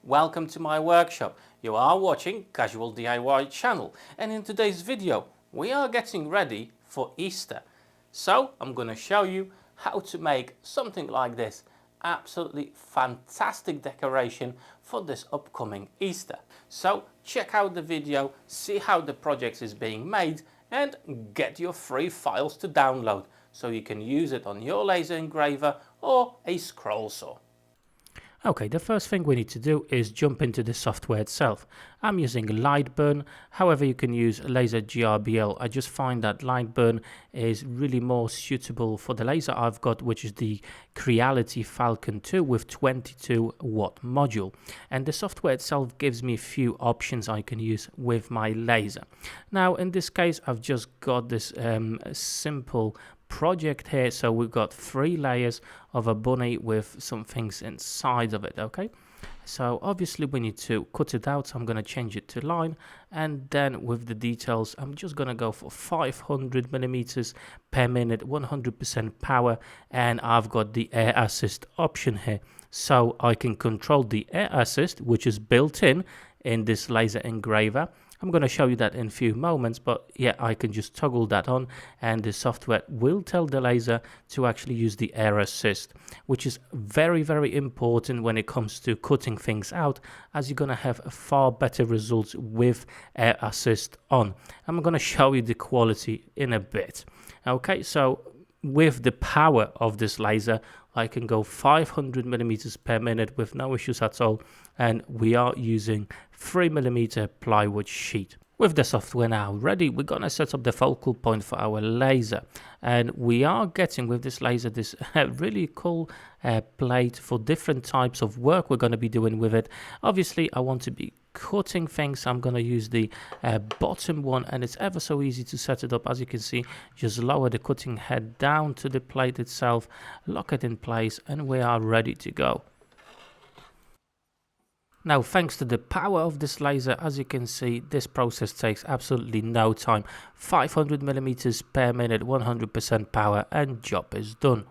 welcome to my workshop. You are watching Casual DIY channel, and in today's video we are getting ready for Easter. So I'm going to show you how to make something like this. Absolutely fantastic decoration for this upcoming Easter. So check out the video, see how the project is being made, and get your free files to download so you can use it on your laser engraver or a scroll saw. Okay, the first thing we need to do is jump into the software itself. I'm using Lightburn, however you can use Laser GRBL. I just find that Lightburn is really more suitable for the laser I've got, which is the Creality Falcon2 with 22 watt module. And the software itself gives me a few options I can use with my laser. Now in this case I've just got this simple project here. So we've got 3 layers of a bunny with some things inside of it. Okay, so obviously we need to cut it out, so I'm going to change it to line, and then with the details I'm just going to go for 500 millimeters per minute, 100% power, and I've got the air assist option here, so I can control the air assist, which is built in this laser engraver. I'm going to show you that in a few moments, but yeah, I can just toggle that on and the software will tell the laser to actually use the air assist, which is very, very important when it comes to cutting things out, as you're going to have far better results with air assist on. I'm going to show you the quality in a bit. Okay, so with the power of this laser, I can go 500 millimeters per minute with no issues at all, and we are using 3mm plywood sheet. With the software now ready, we're going to set up the focal point for our laser, and we are getting with this laser this really cool plate for different types of work we're going to be doing with it. Obviously I want to be cutting things, so I'm going to use the bottom one, and it's ever so easy to set it up. As you can see, just lower the cutting head down to the plate itself, lock it in place, and we are ready to go. Now, thanks to the power of this laser, as you can see, this process takes absolutely no time. 500 millimeters per minute, 100% power, and job is done.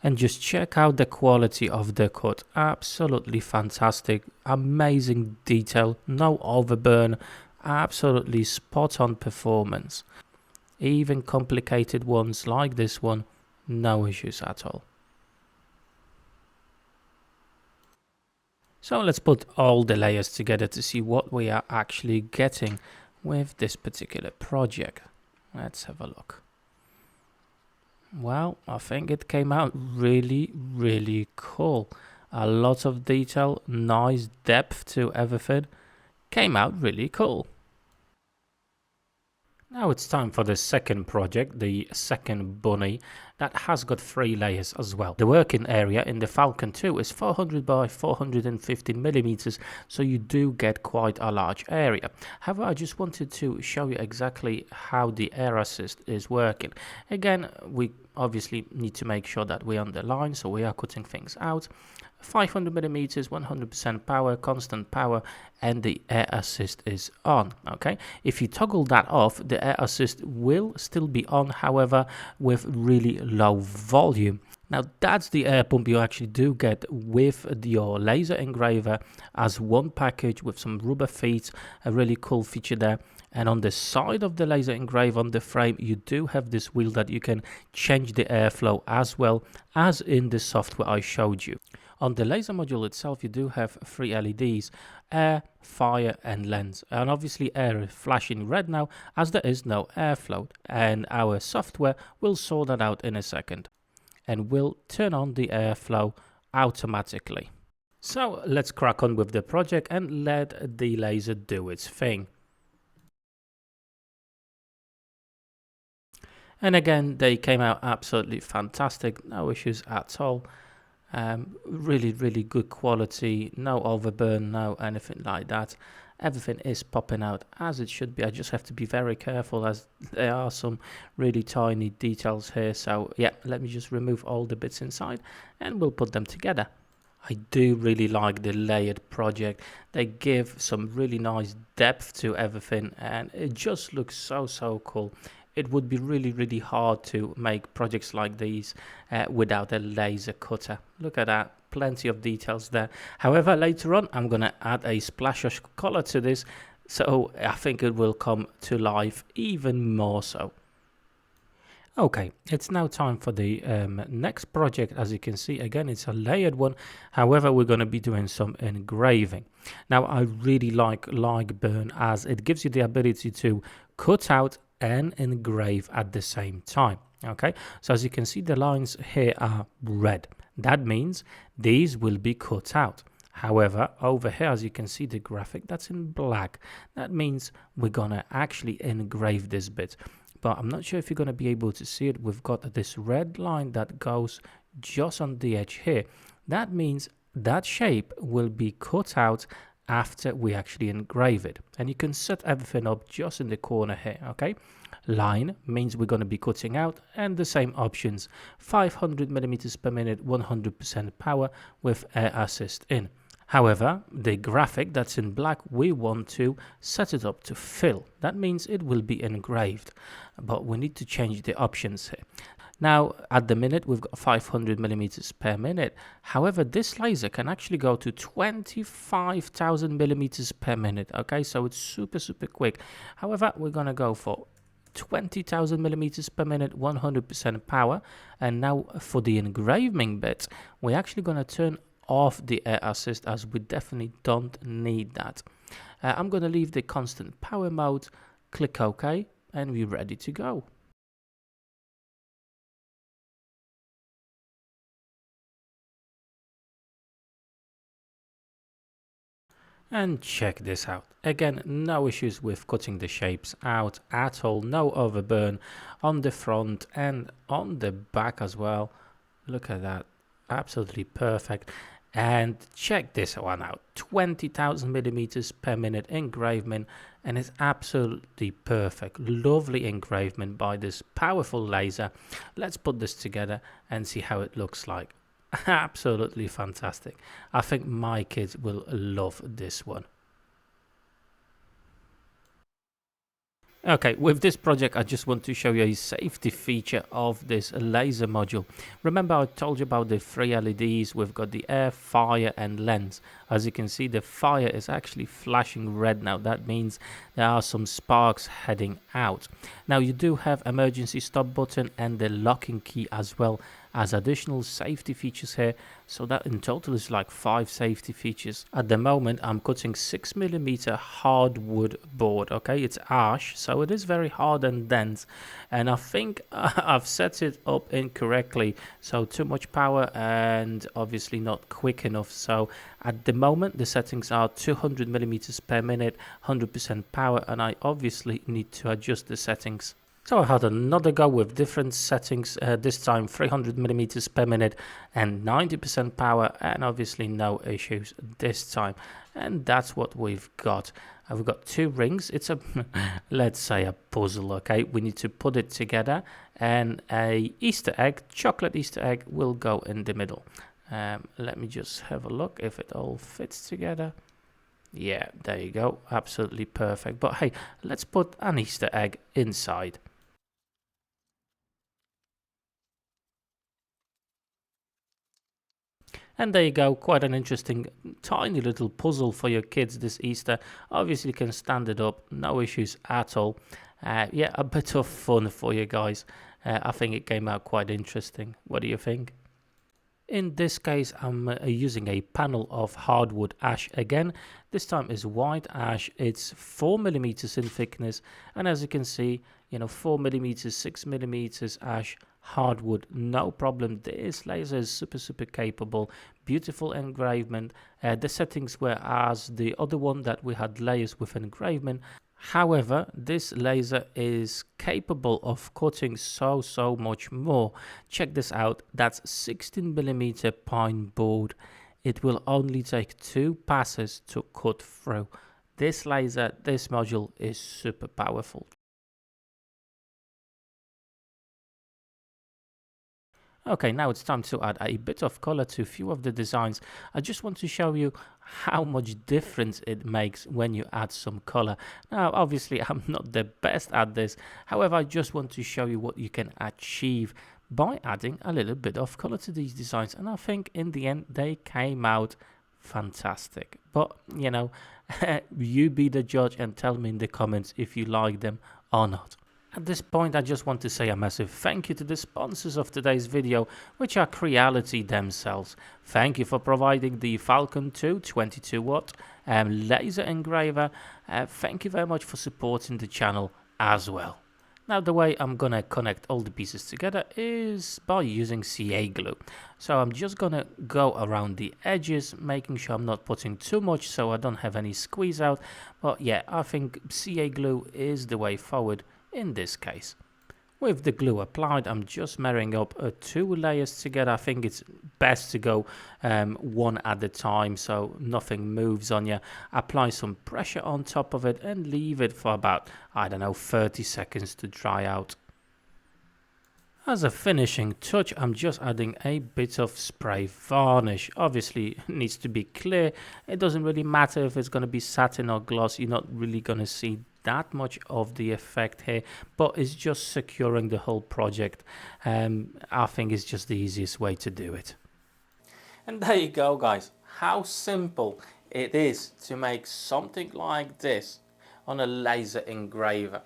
And just check out the quality of the cut. Absolutely fantastic, amazing detail, no overburn, absolutely spot on performance. Even complicated ones like this one, no issues at all. So let's put all the layers together to see what we are actually getting with this particular project. Let's have a look. Well, I think it came out really, really cool. A lot of detail, nice depth to everything. Came out really cool. Now it's time for the second project, the second bunny, that has got 3 layers as well. The working area in the Falcon 2 is 400 by 450 millimeters, so you do get quite a large area. However, I just wanted to show you exactly how the air assist is working. Again, we obviously need to make sure that we're on the line, so we are cutting things out. 500 millimeters, 100% power, constant power, and the air assist is on. Okay, if you toggle that off, the air assist will still be on, however with really low volume. Now that's the air pump you actually do get with your laser engraver as one package with some rubber feet, a really cool feature there. And on the side of the laser engrave on the frame, you do have this wheel that you can change the airflow as well as in the software I showed you. On the laser module itself, you do have 3 LEDs, air, fire and lens. And obviously air is flashing red now as there is no airflow. And our software will sort that out in a second and will turn on the airflow automatically. So let's crack on with the project and let the laser do its thing. And again, they came out absolutely fantastic, no issues at all. Really, really good quality, no overburn, no anything like that. Everything is popping out as it should be. I just have to be very careful as there are some really tiny details here. So yeah, let me just remove all the bits inside and we'll put them together. I do really like the layered project. They give some really nice depth to everything and it just looks so cool. it would be really hard to make projects like these without a laser cutter. Look at that, plenty of details there. However, later on I'm gonna add a splash of color to this, so I think it will come to life even more so. Okay, it's now time for the next project. As you can see, again, it's a layered one. However, we're going to be doing some engraving. Now, I really like burn, as it gives you the ability to cut out and engrave at the same time. Okay, so as you can see, the lines here are red. That means these will be cut out. However, over here, as you can see, the graphic, that's in black. That means we're going to actually engrave this bit. But I'm not sure if you're going to be able to see it. We've got this red line that goes just on the edge here. That means that shape will be cut out after we actually engrave it. And you can set everything up just in the corner here, okay? Line means we're going to be cutting out, and the same options, 500 millimeters per minute, 100% power with air assist in. However, the graphic that's in black, we want to set it up to fill. That means it will be engraved, but we need to change the options here. Now, at the minute, we've got 500 millimeters per minute. However, this laser can actually go to 25,000 millimeters per minute. Okay, so it's super quick. However, we're going to go for 20,000 millimeters per minute, 100% power. And now for the engraving bit, we're actually going to turn off the air assist, as we definitely don't need that. I'm going to leave the constant power mode, click OK, and we're ready to go. And check this out. Again, no issues with cutting the shapes out at all. No overburn on the front and on the back as well. Look at that. Absolutely perfect. And check this one out. 20,000 millimeters per minute engravement, and it's absolutely perfect. Lovely engravement by this powerful laser. Let's put this together and see how it looks like. Absolutely fantastic. I think my kids will love this one. Okay, with this project, I just want to show you a safety feature of this laser module. Remember, I told you about the three LEDs. We've got the air, fire, and lens. As you can see, the fire is actually flashing red now. That means there are some sparks heading out. Now, you do have emergency stop button and the locking key as well as additional safety features here. So that in total is like 5 safety features. At the moment, I'm cutting 6mm hardwood board. Okay, it's ash, so it is very hard and dense. And I think I've set it up incorrectly. So too much power and obviously not quick enough. So at the moment, the settings are 200 millimeters per minute, 100% power, and I obviously need to adjust the settings. So I had another go with different settings, this time 300 millimeters per minute and 90% power, and obviously no issues this time. And that's what we've got. We've got 2 rings. It's a, let's say, a puzzle, okay? We need to put it together, and a Easter egg, chocolate Easter egg, will go in the middle. Let me just have a look if it all fits together. Yeah, there you go. Absolutely perfect. But hey, let's put an Easter egg inside. And there you go, quite an interesting tiny little puzzle for your kids this Easter. Obviously you can stand it up, no issues at all. Yeah, a bit of fun for you guys. I think it came out quite interesting. What do you think? In this case, I'm using a panel of hardwood ash again. This time is white ash. It's 4mm in thickness, and as you can see, 4mm, 6mm ash, hardwood, no problem. This laser is super capable. Beautiful engravement. The settings were as the other one that we had layers with engravement. However, this laser is capable of cutting so much more. Check this out. That's 16mm pine board. It will only take 2 passes to cut through. This laser, this module is super powerful. Okay, now it's time to add a bit of color to a few of the designs. I just want to show you how much difference it makes when you add some color. Now, obviously, I'm not the best at this. However, I just want to show you what you can achieve by adding a little bit of color to these designs. And I think in the end, they came out fantastic. But, you know, you be the judge and tell me in the comments if you like them or not. At this point, I just want to say a massive thank you to the sponsors of today's video, which are Creality themselves. Thank you for providing the Falcon 2 22-watt laser engraver. Thank you very much for supporting the channel as well. Now, the way I'm gonna connect all the pieces together is by using CA glue. So I'm just gonna go around the edges, making sure I'm not putting too much so I don't have any squeeze out. But yeah, I think CA glue is the way forward in this case. With the glue applied, I'm just marrying up 2 layers together. I think it's best to go one at a time so nothing moves on you. Apply some pressure on top of it and leave it for about, I don't know, 30 seconds to dry out. As a finishing touch, I'm just adding a bit of spray varnish. Obviously, it needs to be clear. It doesn't really matter if it's going to be satin or gloss. You're not really going to see that much of the effect here, but it's just securing the whole project. I think it's just the easiest way to do it. And there you go, guys. How simple it is to make something like this on a laser engraver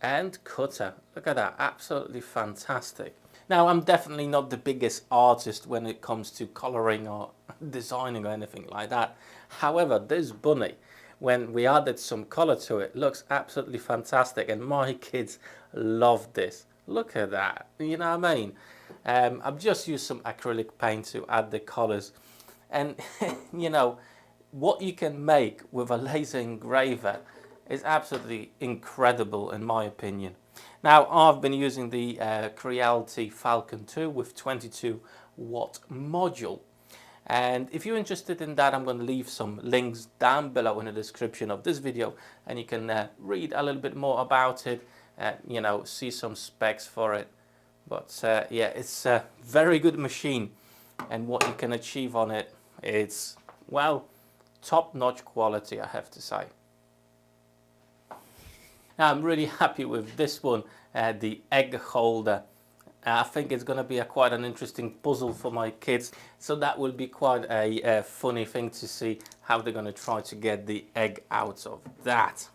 and cutter. Look at that, absolutely fantastic. Now, I'm definitely not the biggest artist when it comes to coloring or designing or anything like that. However, this bunny, when we added some color to it, looks absolutely fantastic, and my kids love this. Look at that, you know what I mean? I've just used some acrylic paint to add the colors, and you know what you can make with a laser engraver is absolutely incredible in my opinion. Now, I've been using the Creality Falcon 2 with 22-watt module. And if you're interested in that, I'm going to leave some links down below in the description of this video, and you can read a little bit more about it, you know, see some specs for it. But yeah, it's a very good machine, and what you can achieve on it, it's, well, top-notch quality, I have to say. Now, I'm really happy with this one, the egg holder. I think it's going to be quite an interesting puzzle for my kids, so that will be quite a funny thing to see how they're going to try to get the egg out of that.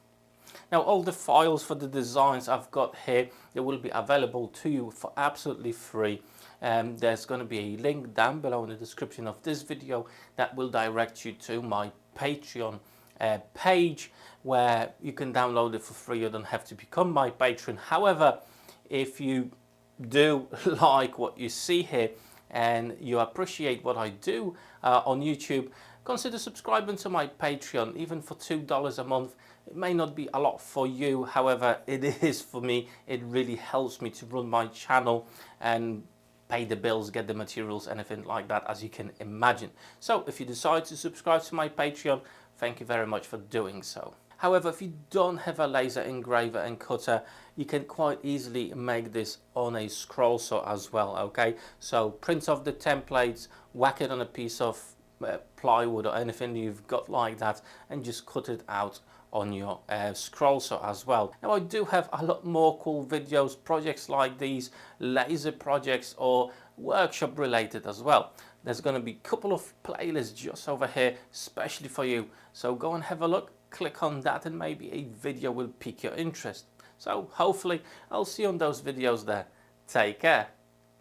Now, all the files for the designs I've got here, they will be available to you for absolutely free. There's going to be a link down below in the description of this video that will direct you to my Patreon page, where you can download it for free. You don't have to become my patron. However, if you do like what you see here and you appreciate what I do on YouTube, consider subscribing to my Patreon, even for $2 a month. It may not be a lot for you, however it is for me. It really helps me to run my channel and pay the bills, get the materials, anything like that, as you can imagine. So if you decide to subscribe to my Patreon, thank you very much for doing so. However, if you don't have a laser engraver and cutter, you can quite easily make this on a scroll saw as well, okay? So print off the templates, whack it on a piece of plywood or anything you've got like that, and just cut it out on your scroll saw as well. Now, I do have a lot more cool videos, projects like these, laser projects or workshop related as well. There's going to be a couple of playlists just over here, especially for you. So go and have a look, click on that, and maybe a video will pique your interest. So hopefully I'll see you on those videos there. Take care.